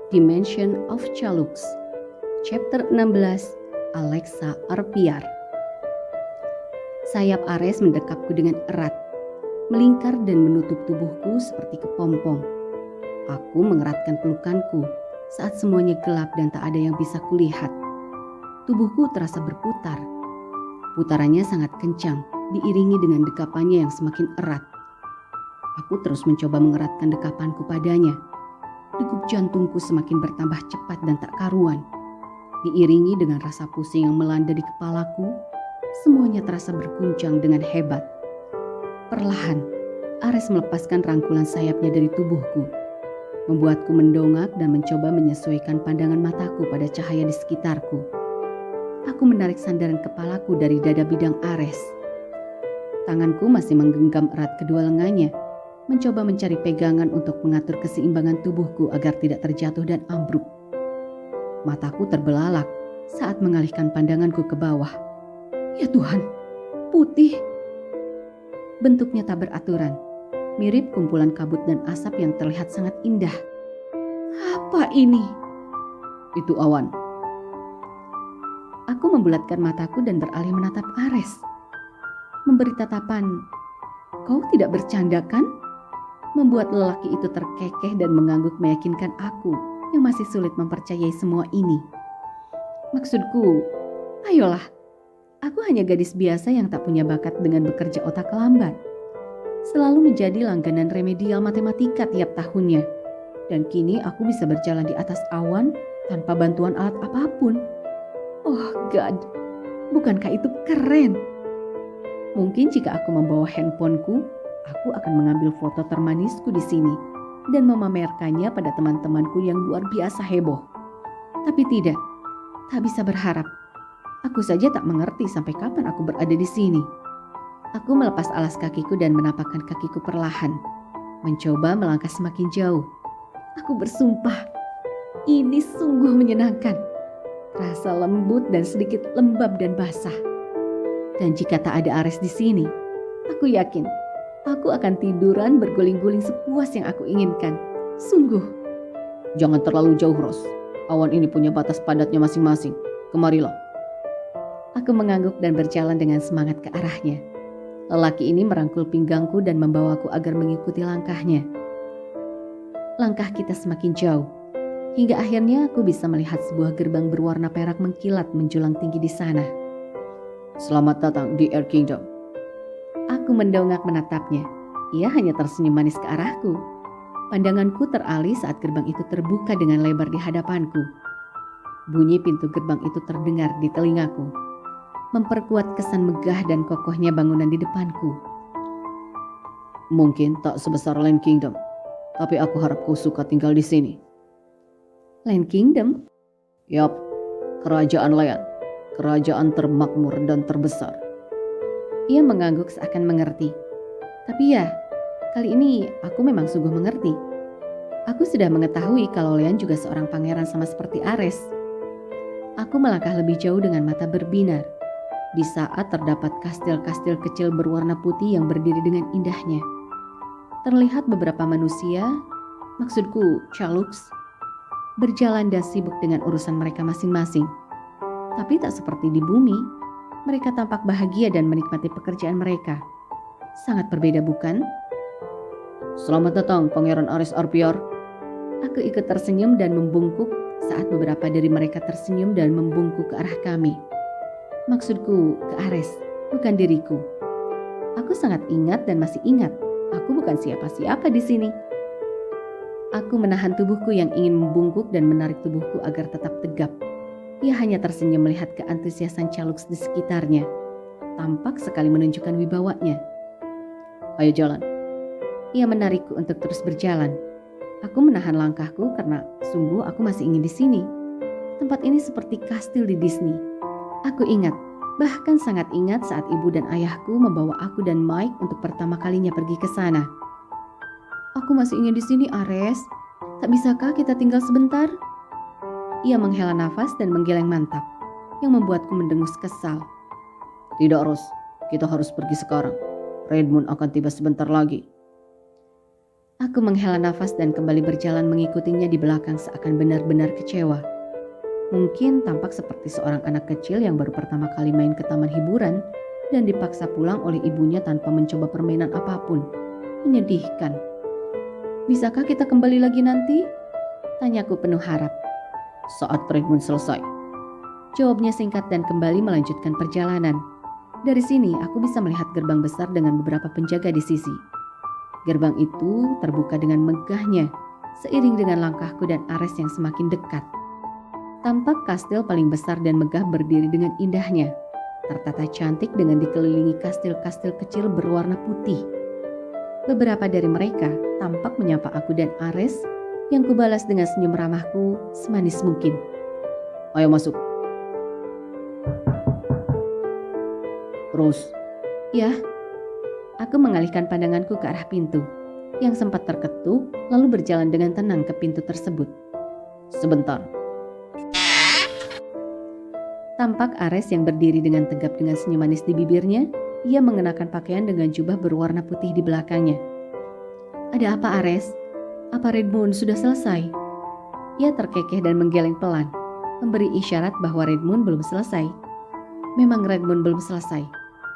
Dimension of Chalux, Chapter 16, Alexa Arpiar. Sayap Ares mendekapku dengan erat, melingkar dan menutup tubuhku seperti kepompong. Aku mengeratkan pelukanku saat semuanya gelap dan tak ada yang bisa kulihat. Tubuhku terasa berputar. Putarannya sangat kencang, diiringi dengan dekapannya yang semakin erat. Aku terus mencoba mengeratkan dekapanku padanya. Degup jantungku semakin bertambah cepat dan tak karuan. Diiringi dengan rasa pusing yang melanda di kepalaku, semuanya terasa berguncang dengan hebat. Perlahan, Ares melepaskan rangkulan sayapnya dari tubuhku, membuatku mendongak dan mencoba menyesuaikan pandangan mataku pada cahaya di sekitarku. Aku menarik sandaran kepalaku dari dada bidang Ares. Tanganku masih menggenggam erat kedua lengannya, mencoba mencari pegangan untuk mengatur keseimbangan tubuhku agar tidak terjatuh dan ambruk. Mataku terbelalak saat mengalihkan pandanganku ke bawah. Ya Tuhan, putih. Bentuknya tak beraturan, mirip kumpulan kabut dan asap yang terlihat sangat indah. Apa ini? Itu awan. Aku membulatkan mataku dan beralih menatap Ares. Memberi tatapan, kau tidak bercanda kan? Membuat lelaki itu terkekeh dan mengangguk meyakinkan aku yang masih sulit mempercayai semua ini. Maksudku, ayolah, aku hanya gadis biasa yang tak punya bakat dengan bekerja otak lambat. Selalu menjadi langganan remedial matematika tiap tahunnya. Dan kini aku bisa berjalan di atas awan tanpa bantuan alat apapun. Oh God, bukankah itu keren? Mungkin jika aku membawa handphoneku, aku akan mengambil foto termanisku di sini dan memamerkannya pada teman-temanku yang luar biasa heboh. Tapi tidak, tak bisa berharap. Aku saja tak mengerti sampai kapan aku berada di sini. Aku melepas alas kakiku dan menapakkan kakiku perlahan, mencoba melangkah semakin jauh. Aku bersumpah, ini sungguh menyenangkan. Rasa lembut dan sedikit lembab dan basah. Dan jika tak ada Ares di sini, aku yakin aku akan tiduran berguling-guling sepuas yang aku inginkan. Sungguh. Jangan terlalu jauh, Ros. Awan ini punya batas padatnya masing-masing. Kemarilah. Aku mengangguk dan berjalan dengan semangat ke arahnya. Lelaki ini merangkul pinggangku dan membawaku agar mengikuti langkahnya. Langkah kita semakin jauh. Hingga akhirnya aku bisa melihat sebuah gerbang berwarna perak mengkilat menjulang tinggi di sana. Selamat datang di Air Kingdom. Aku mendongak menatapnya. Ia hanya tersenyum manis ke arahku. Pandanganku teralih saat gerbang itu terbuka dengan lebar di hadapanku. Bunyi pintu gerbang itu terdengar di telingaku, memperkuat kesan megah dan kokohnya bangunan di depanku. Mungkin tak sebesar Land Kingdom, tapi aku harap kau suka tinggal di sini. Land Kingdom? Yap, kerajaan Land, kerajaan termakmur dan terbesar. Ia mengangguk seakan mengerti. Tapi ya, kali ini aku memang sungguh mengerti. Aku sudah mengetahui kalau Leon juga seorang pangeran sama seperti Ares. Aku melangkah lebih jauh dengan mata berbinar. Di saat terdapat kastil-kastil kecil berwarna putih yang berdiri dengan indahnya. Terlihat beberapa manusia, maksudku Chalux, berjalan dan sibuk dengan urusan mereka masing-masing. Tapi tak seperti di bumi, mereka tampak bahagia dan menikmati pekerjaan mereka. Sangat berbeda bukan? Selamat datang Pangeran Ares Arpiar. Aku ikut tersenyum dan membungkuk saat beberapa dari mereka tersenyum dan membungkuk ke arah kami. Maksudku ke Ares, bukan diriku. Aku sangat ingat dan masih ingat, aku bukan siapa-siapa di sini. Aku menahan tubuhku yang ingin membungkuk dan menarik tubuhku agar tetap tegap. Ia hanya tersenyum melihat keantusiasan Chalux di sekitarnya. Tampak sekali menunjukkan wibawanya. Ayo jalan. Ia menarikku untuk terus berjalan. Aku menahan langkahku karena sungguh aku masih ingin di sini. Tempat ini seperti kastil di Disney. Aku ingat, bahkan sangat ingat saat ibu dan ayahku membawa aku dan Mike untuk pertama kalinya pergi ke sana. Aku masih ingin di sini, Ares. Tak bisakah kita tinggal sebentar? Ia menghela nafas dan menggeleng mantap, yang membuatku mendengus kesal. Tidak, Ros. Kita harus pergi sekarang. Redmond akan tiba sebentar lagi. Aku menghela nafas dan kembali berjalan mengikutinya di belakang seakan benar-benar kecewa. Mungkin tampak seperti seorang anak kecil yang baru pertama kali main ke taman hiburan dan dipaksa pulang oleh ibunya tanpa mencoba permainan apapun. Menyedihkan. Bisakah kita kembali lagi nanti? Tanyaku penuh harap. Saat treatment selesai. Jawabnya singkat dan kembali melanjutkan perjalanan. Dari sini aku bisa melihat gerbang besar dengan beberapa penjaga di sisi. Gerbang itu terbuka dengan megahnya, seiring dengan langkahku dan Ares yang semakin dekat. Tampak kastil paling besar dan megah berdiri dengan indahnya, tertata cantik dengan dikelilingi kastil-kastil kecil berwarna putih. Beberapa dari mereka tampak menyapa aku dan Ares yang kubalas dengan senyum ramahku semanis mungkin. Ayo masuk. Rose. Ya. Aku mengalihkan pandanganku ke arah pintu, yang sempat terketuk lalu berjalan dengan tenang ke pintu tersebut. Sebentar. Tampak Ares yang berdiri dengan tegap dengan senyum manis di bibirnya. Ia mengenakan pakaian dengan jubah berwarna putih di belakangnya. Ada apa Ares? Apa Redmond sudah selesai? Ia terkekeh dan menggeleng pelan, memberi isyarat bahwa Redmond belum selesai. Memang Redmond belum selesai,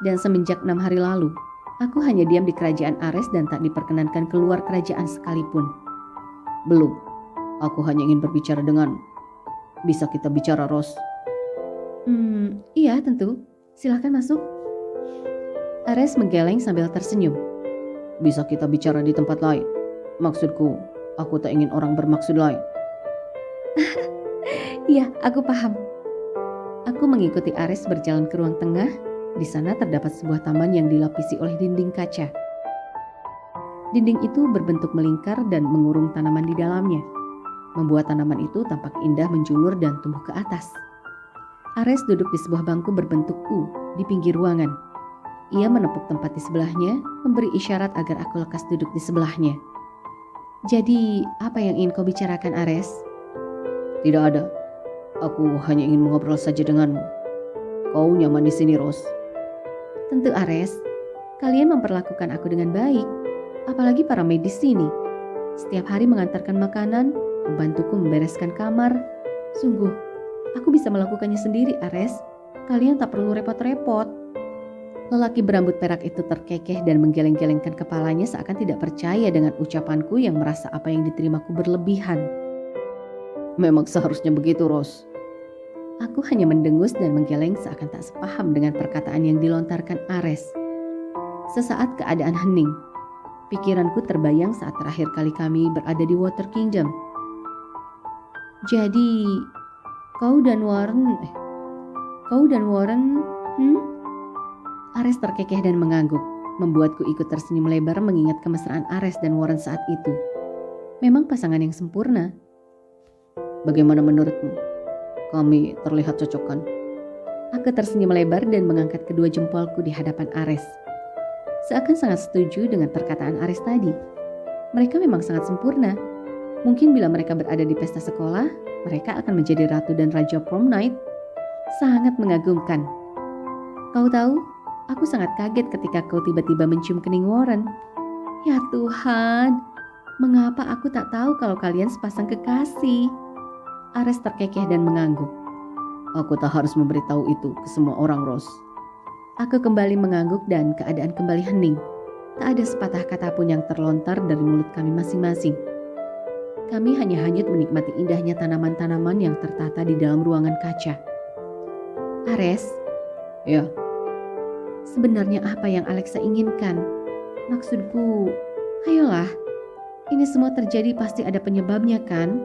dan semenjak 6 hari lalu, aku hanya diam di kerajaan Ares dan tak diperkenankan keluar kerajaan sekalipun. Belum, aku hanya ingin berbicara denganmu. Bisa kita bicara, Rose? Iya tentu, silahkan masuk. Ares menggeleng sambil tersenyum. Bisa kita bicara di tempat lain? Maksudku, aku tak ingin orang bermaksud lain. Iya, aku paham. Aku mengikuti Ares berjalan ke ruang tengah. Di sana terdapat sebuah taman yang dilapisi oleh dinding kaca. Dinding itu berbentuk melingkar dan mengurung tanaman di dalamnya, membuat tanaman itu tampak indah menjulur dan tumbuh ke atas. Ares duduk di sebuah bangku berbentuk U di pinggir ruangan. Ia menepuk tempat di sebelahnya, memberi isyarat agar aku lekas duduk di sebelahnya. Jadi, apa yang ingin kau bicarakan, Ares? Tidak ada. Aku hanya ingin mengobrol saja denganmu. Kau nyaman di sini, Rose? Tentu, Ares. Kalian memperlakukan aku dengan baik, apalagi para medis sini. Setiap hari mengantarkan makanan, membantuku membereskan kamar. Sungguh, aku bisa melakukannya sendiri, Ares. Kalian tak perlu repot-repot. Lelaki berambut perak itu terkekeh dan menggeleng-gelengkan kepalanya seakan tidak percaya dengan ucapanku yang merasa apa yang diterimaku berlebihan. Memang seharusnya begitu, Rose. Aku hanya mendengus dan menggeleng seakan tak sepaham dengan perkataan yang dilontarkan Ares. Sesaat keadaan hening. Pikiranku terbayang saat terakhir kali kami berada di Water Kingdom. Jadi, kau dan Warren... Ares terkekeh dan mengangguk, membuatku ikut tersenyum lebar mengingat kemesraan Ares dan Warren saat itu. Memang pasangan yang sempurna. Bagaimana menurutmu? Kami terlihat cocok kan? Aku tersenyum lebar dan mengangkat kedua jempolku di hadapan Ares. Seakan sangat setuju dengan perkataan Ares tadi. Mereka memang sangat sempurna. Mungkin bila mereka berada di pesta sekolah, mereka akan menjadi ratu dan raja prom night. Sangat mengagumkan. Kau tahu, aku sangat kaget ketika kau tiba-tiba mencium kening Warren. Ya Tuhan, mengapa aku tak tahu kalau kalian sepasang kekasih? Ares terkekeh dan mengangguk. Aku tak harus memberitahu itu ke semua orang, Rose. Aku kembali mengangguk dan keadaan kembali hening. Tak ada sepatah kata pun yang terlontar dari mulut kami masing-masing. Kami hanya hanyut menikmati indahnya tanaman-tanaman yang tertata di dalam ruangan kaca. Ares? Ya? Sebenarnya apa yang Alexa inginkan? Maksudku, ayolah. Ini semua terjadi pasti ada penyebabnya kan?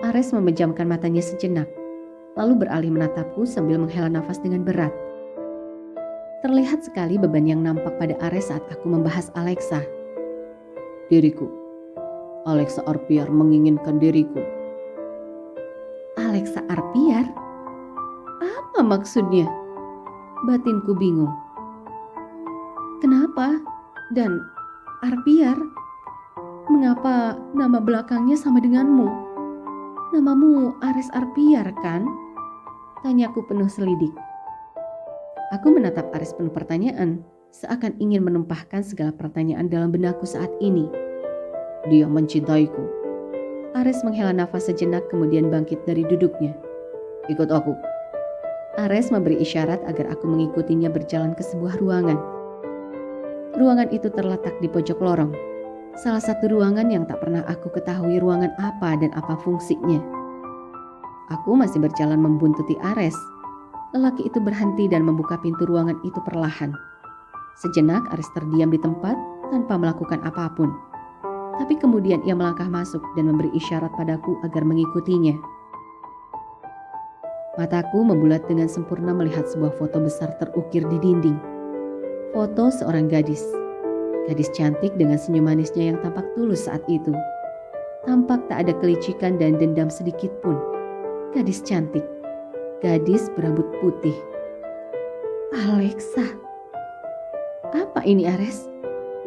Ares memejamkan matanya sejenak, lalu beralih menatapku sambil menghela nafas dengan berat. Terlihat sekali beban yang nampak pada Ares saat aku membahas Alexa. Diriku. Alexa Arpiar menginginkan diriku. Alexa Arpiar? Apa maksudnya? Batinku bingung. Kenapa? Dan Arpiar? Mengapa nama belakangnya sama denganmu? Namamu Ares Arpiar kan? Tanyaku penuh selidik. Aku menatap Ares penuh pertanyaan, seakan ingin menumpahkan segala pertanyaan dalam benakku saat ini. Dia mencintaiku. Ares menghela nafas sejenak kemudian bangkit dari duduknya. Ikut aku. Ares memberi isyarat agar aku mengikutinya berjalan ke sebuah ruangan. Ruangan itu terletak di pojok lorong. Salah satu ruangan yang tak pernah aku ketahui ruangan apa dan apa fungsinya. Aku masih berjalan membuntuti Ares. Lelaki itu berhenti dan membuka pintu ruangan itu perlahan. Sejenak Ares terdiam di tempat tanpa melakukan apapun. Tapi kemudian ia melangkah masuk dan memberi isyarat padaku agar mengikutinya. Mataku membulat dengan sempurna melihat sebuah foto besar terukir di dinding. Foto seorang gadis. Gadis cantik dengan senyum manisnya yang tampak tulus saat itu. Tampak tak ada kelicikan dan dendam sedikit pun. Gadis cantik. Gadis berambut putih. Alexa. Apa ini, Ares?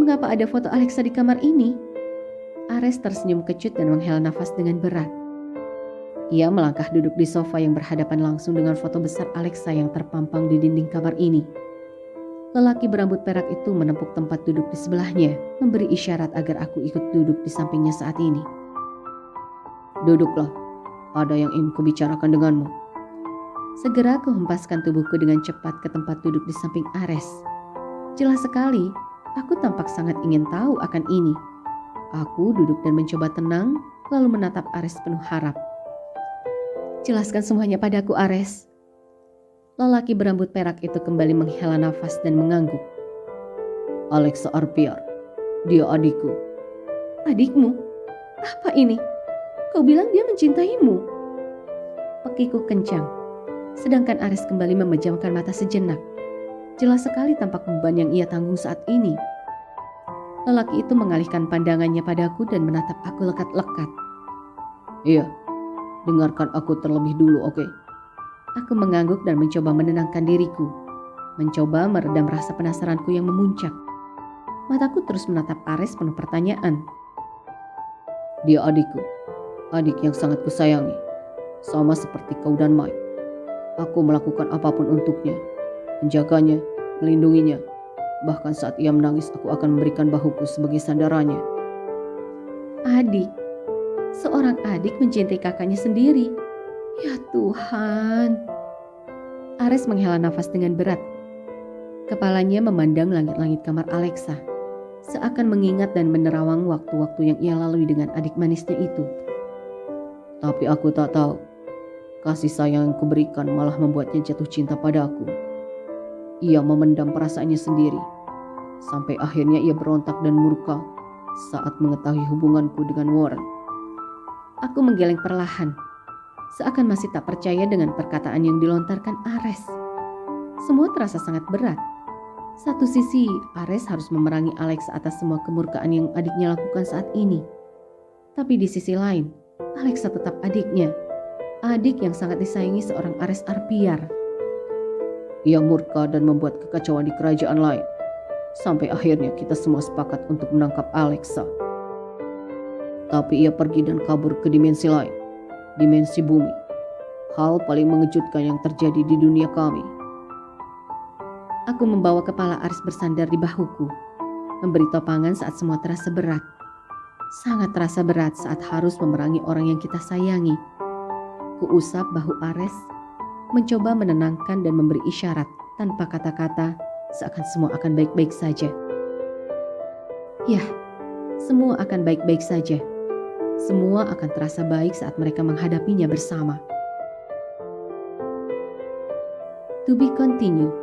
Mengapa ada foto Alexa di kamar ini? Ares tersenyum kecut dan menghela nafas dengan berat. Ia melangkah duduk di sofa yang berhadapan langsung dengan foto besar Alexa yang terpampang di dinding kamar ini. Lelaki berambut perak itu menempuk tempat duduk di sebelahnya, memberi isyarat agar aku ikut duduk di sampingnya saat ini. Duduklah, ada yang ingin kubicarakan denganmu. Segera kuhempaskan tubuhku dengan cepat ke tempat duduk di samping Ares. Jelas sekali, aku tampak sangat ingin tahu akan ini. Aku duduk dan mencoba tenang, lalu menatap Ares penuh harap. Jelaskan semuanya padaku, Ares. Lelaki berambut perak itu kembali menghela nafas dan mengangguk. Alexa Arpiar, dia adikku. Adikmu? Apa ini? Kau bilang dia mencintaimu. Pekiku kencang, sedangkan Ares kembali memejamkan mata sejenak. Jelas sekali tampak beban yang ia tanggung saat ini. Lelaki itu mengalihkan pandangannya padaku dan menatap aku lekat-lekat. Iya, dengarkan aku terlebih dulu, oke? Aku mengangguk dan mencoba menenangkan diriku. Mencoba meredam rasa penasaranku yang memuncak. Mataku terus menatap Ares penuh pertanyaan. Dia adikku, adik yang sangat kusayangi. Sama seperti kau dan Mike. Aku melakukan apapun untuknya. Menjaganya, melindunginya. Bahkan saat ia menangis, aku akan memberikan bahuku sebagai sandarannya. Adik? Seorang adik mencintai kakaknya sendiri? Ya Tuhan. Ares menghela nafas dengan berat. Kepalanya memandang langit-langit kamar Alexa. Seakan mengingat dan menerawang waktu-waktu yang ia lalui dengan adik manisnya itu. Tapi aku tak tahu. Kasih sayang yang kuberikan malah membuatnya jatuh cinta padaku. Ia memendam perasaannya sendiri. Sampai akhirnya ia berontak dan murka saat mengetahui hubunganku dengan Warren. Aku menggeleng perlahan. Seakan masih tak percaya dengan perkataan yang dilontarkan Ares. Semua terasa sangat berat. Satu sisi, Ares harus memerangi Alex atas semua kemurkaan yang adiknya lakukan saat ini. Tapi di sisi lain, Alexa tetap adiknya. Adik yang sangat disayangi seorang Ares Arpiar. Ia murka dan membuat kekacauan di kerajaan lain. Sampai akhirnya kita semua sepakat untuk menangkap Alexa. Tapi ia pergi dan kabur ke dimensi lain. Dimensi bumi. Hal paling mengejutkan yang terjadi di dunia kami. Aku membawa kepala Ares bersandar di bahuku. Memberi topangan saat semua terasa berat. Sangat terasa berat saat harus memerangi orang yang kita sayangi. Kuusap bahu Ares, mencoba menenangkan dan memberi isyarat tanpa kata-kata, seakan semua akan baik-baik saja. Ya, semua akan baik-baik saja. Semua akan terasa baik saat mereka menghadapinya bersama. To be continued.